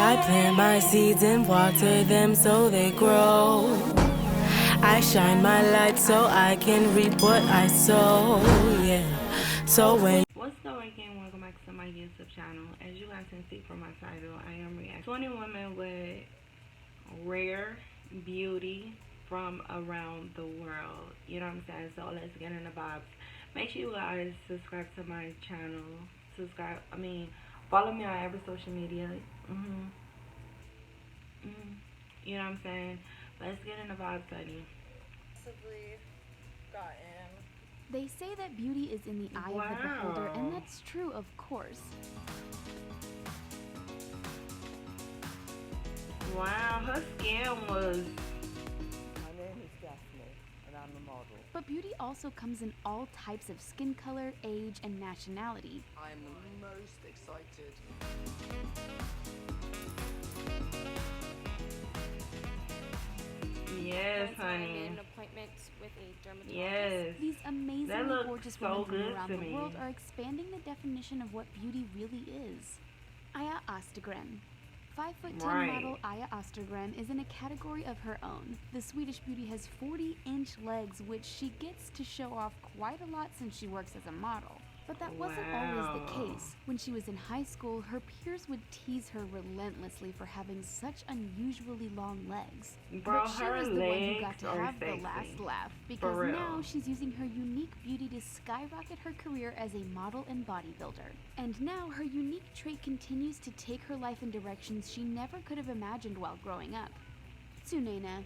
I plant my seeds and water them so they grow. I shine my light so I can reap what I sow, yeah. So when... What's going on? Welcome back to my YouTube channel. As you guys can see from my title, I am reacting 20 women with rare beauty from around the world. You know what I'm saying? So let's get in the vibes. Make sure you guys subscribe to my channel. Follow me on every social media. You know what I'm saying? Let's get in the vibes, honey. They say that beauty is in the eye of the beholder, and that's true, of course. Wow, her skin was... My name is Daphne, and I'm a model. But beauty also comes in all types of skin color, age, and nationality. I'm most excited. Yes, I made honey. an appointment with a dermatologist. Yes. These amazingly gorgeous women from around the me. world are expanding the definition of what beauty really is. Aya Östergren. 5'10" model Aya Östergren is in a category of her own. The Swedish beauty has 40-inch legs, which she gets to show off quite a lot since she works as a model. But that wasn't always the case. When she was in high school, her peers would tease her relentlessly for having such unusually long legs. Bro, but she her was the one who got legs to are have the sexy. last laugh, For because real. now she's using her unique beauty to skyrocket her career as a model and bodybuilder. And now her unique trait continues to take her life in directions she never could have imagined while growing up. Sunena.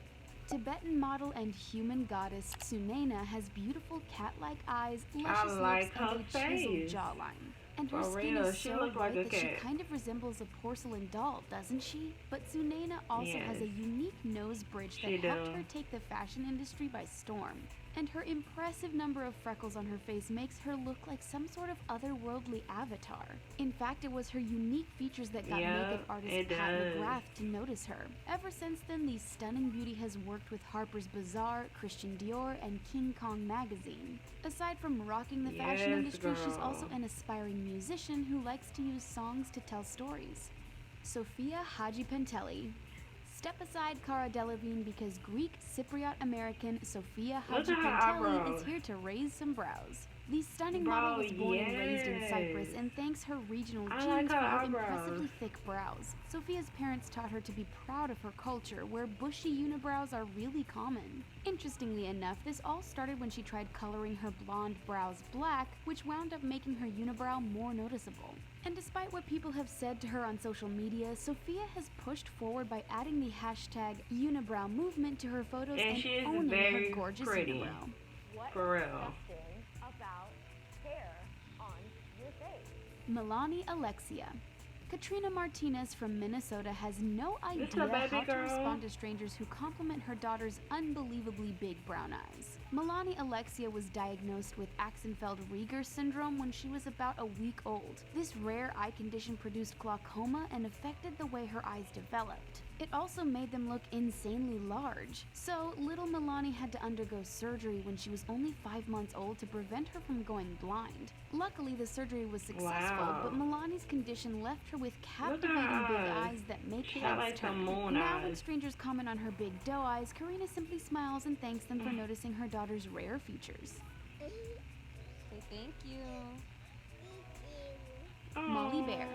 Tibetan model and human goddess Sunena has beautiful cat-like eyes, luscious lips, and a chiseled jawline. And her skin is so white that she kind of resembles a porcelain doll, doesn't she? But Sunena also has a unique nose bridge that helped her take the fashion industry by storm. And her impressive number of freckles on her face makes her look like some sort of otherworldly avatar. In fact, it was her unique features that got makeup artist Pat McGrath to notice her. Ever since then, the stunning beauty has worked with Harper's Bazaar, Christian Dior, and King Kong magazine. Aside from rocking the fashion industry, she's also an aspiring musician who likes to use songs to tell stories. Sofia Hajipantelli. Step aside Cara Delevingne because Greek Cypriot American Sofia Hajipantelli is here to raise some brows. The stunning model was born and raised in Cyprus and thanks her regional genes for her impressively thick brows. Sophia's parents taught her to be proud of her culture, where bushy unibrows are really common. Interestingly enough, this all started when she tried coloring her blonde brows black, which wound up making her unibrow more noticeable. And despite what people have said to her on social media, Sophia has pushed forward by adding the hashtag unibrow movement to her photos and owning her gorgeous unibrow. For real. About hair on your face. MEHLANI ALEXIA. Katrina Martinez from Minnesota has no idea how to respond to strangers who compliment her daughter's unbelievably big brown eyes. MEHLANI ALEXIA was diagnosed with Axenfeld-Rieger syndrome when she was about a week old. This rare eye condition produced glaucoma and affected the way her eyes developed. It also made them look insanely large. So, little MEHLANI had to undergo surgery when she was only 5 months old to prevent her from going blind. Luckily, the surgery was successful, but MEHLANI's condition left her with captivating big eyes that make heads turn. Now, when strangers comment on her big doe eyes, Karina simply smiles and thanks them for noticing her daughter's rare features. Say thank you. Molly Bear.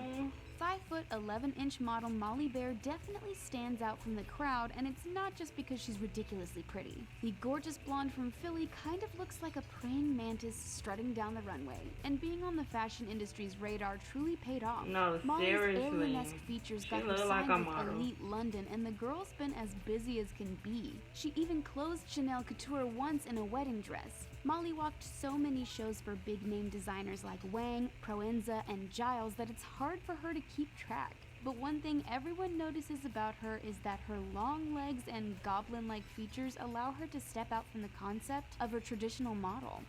5'11" model Molly Bear definitely stands out from the crowd, and it's not just because she's ridiculously pretty. The gorgeous blonde from Philly kind of looks like a praying mantis strutting down the runway, and being on the fashion industry's radar truly paid off. No, Molly's seriously. alien-esque features got her signed with Elite London, and the girl's been as busy as can be. She even closed Chanel Couture once in a wedding dress. Molly walked so many shows for big-name designers like Wang, Proenza, and Giles that it's hard for her to keep track. But one thing everyone notices about her is that her long legs and goblin-like features allow her to step out from the concept of her traditional model.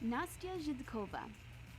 Nastya Zhidkova.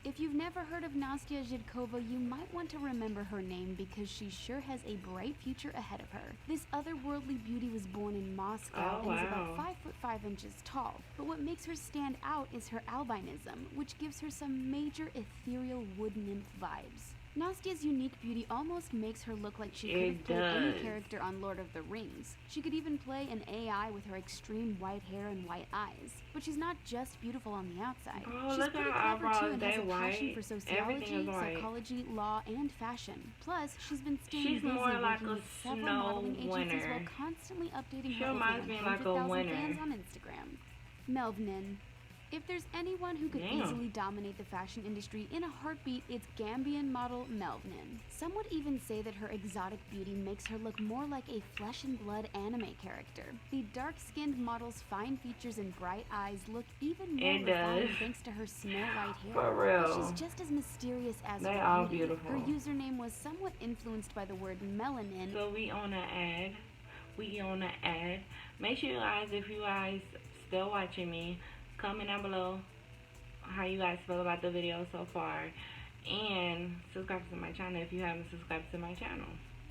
If you've never heard of Nastya Zhidkova, you might want to remember her name because she sure has a bright future ahead of her. This otherworldly beauty was born in Moscow and is about 5'5" tall. But what makes her stand out is her albinism, which gives her some major ethereal wood nymph vibes. Nastia's unique beauty almost makes her look like she could have played any character on Lord of the Rings. She could even play an AI with her extreme white hair and white eyes. But she's not just beautiful on the outside. She's pretty clever too and has a passion for sociology, psychology, law, and fashion. Plus, she's been staying busy working with several modeling agencies while constantly updating her over 100,000 fans on Instagram. MEHLANI. If there's anyone who could easily dominate the fashion industry in a heartbeat, it's Gambian model MEHLANI. Some would even say that her exotic beauty makes her look more like a flesh and blood anime character. The dark-skinned model's fine features and bright eyes look even more refined thanks to her snow-white hair. For real. But she's just as mysterious as they her are beauty. beautiful. Her username was somewhat influenced by the word melanin. So we on an ad. Make sure you guys, if you guys still watching me, comment down below how you guys feel about the video so far, and subscribe to my channel if you haven't subscribed to my channel.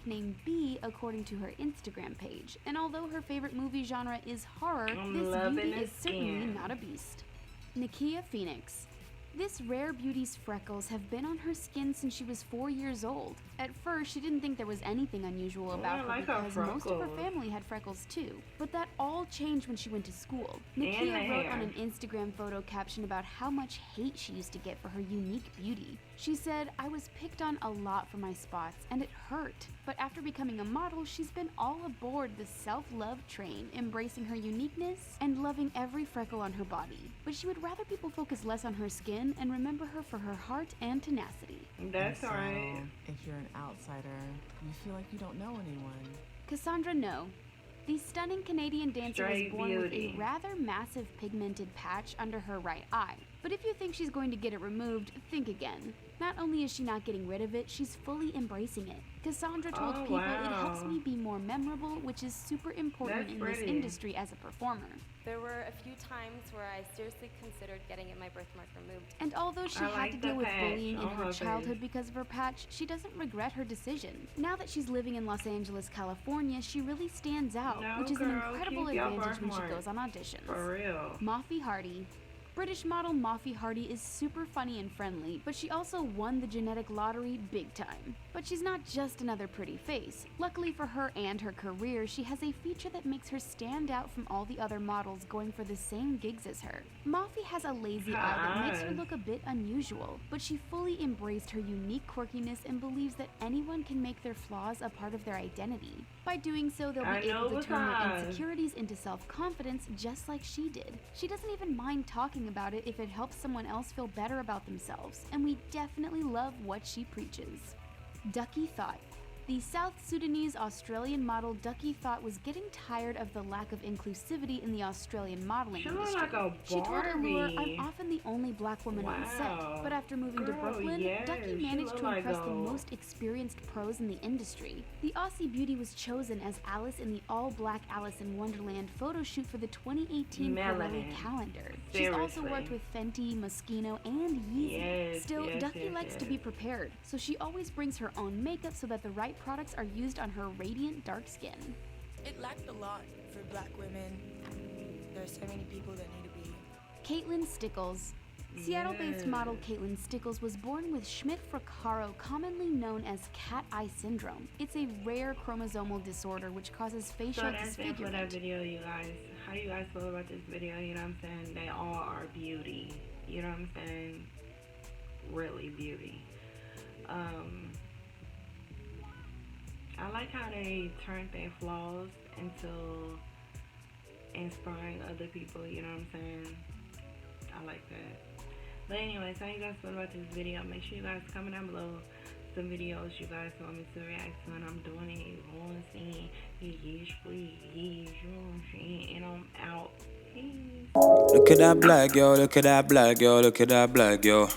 Named B according to her Instagram page, and although her favorite movie genre is horror, this beauty is certainly not a beast. Nakia Phoenix. This rare beauty's freckles have been on her skin since she was 4 years old. At first, she didn't think there was anything unusual about her because most of her family had freckles too. But that all changed when she went to school. Nakia wrote on an Instagram photo caption about how much hate she used to get for her unique beauty. She said, "I was picked on a lot for my spots, and it hurt. But after becoming a model, she's been all aboard the self-love train, embracing her uniqueness and loving every freckle on her body. But she would rather people focus less on her skin and remember her for her heart and tenacity." That's right. If you're an outsider, you feel like you don't know anyone. Cassandra No. The stunning Canadian dancer was born with a rather massive pigmented patch under her right eye. But if you think she's going to get it removed, think again. Not only is she not getting rid of it, she's fully embracing it. Cassandra told people, "It helps me be more memorable, which is super important in this industry as a performer." There were a few times where I seriously considered getting my birthmark removed. And although she had to deal with bullying in her childhood because of her patch, she doesn't regret her decision. Now that she's living in Los Angeles, California, she really stands out, which is an incredible advantage when she goes on auditions. For real. Mafi Hardy. British model Mafi Hardy is super funny and friendly, but she also won the genetic lottery big time. But she's not just another pretty face. Luckily for her and her career, she has a feature that makes her stand out from all the other models going for the same gigs as her. Mafi has a lazy eye that makes her look a bit unusual, but she fully embraced her unique quirkiness and believes that anyone can make their flaws a part of their identity. By doing so, they'll be able to turn their insecurities into self-confidence just like she did. She doesn't even mind talking about it if it helps someone else feel better about themselves, and we definitely love what she preaches. Ducky Thought. The South Sudanese Australian model Ducky Thought was getting tired of the lack of inclusivity in the Australian modeling industry. She told Allure, "I'm often the only black woman on set." But after moving to Brooklyn, Ducky managed to impress the most experienced pros in the industry. The Aussie beauty was chosen as Alice in the all-black Alice in Wonderland photo shoot for the 2018 Ferrari calendar. She's also worked with Fenty, Moschino, and Yeezy. Still, Ducky likes to be prepared, so she always brings her own makeup so that the right products are used on her radiant dark skin. It lacked a lot for black women. There are so many people that need to be. Caitlin Stickles. Seattle-based model Caitlin Stickles was born with Schmidt-Fracaro, commonly known as cat eye syndrome. It's a rare chromosomal disorder which causes facial disfigurement. So that's it for that video, you guys. How do you guys feel about this video? You know what I'm saying? They all are beauty. You know what I'm saying? Really beauty. I like how they turned their flaws into inspiring other people, you know what I'm saying? I like that. But anyways, how you guys feel about this video? Make sure you guys comment down below some videos you guys want me to react to, and I'm doing it. You want to see yes, please, you know what I'm saying? And I'm out. Peace. Look at that black girl, look at that black girl, look at that black girl.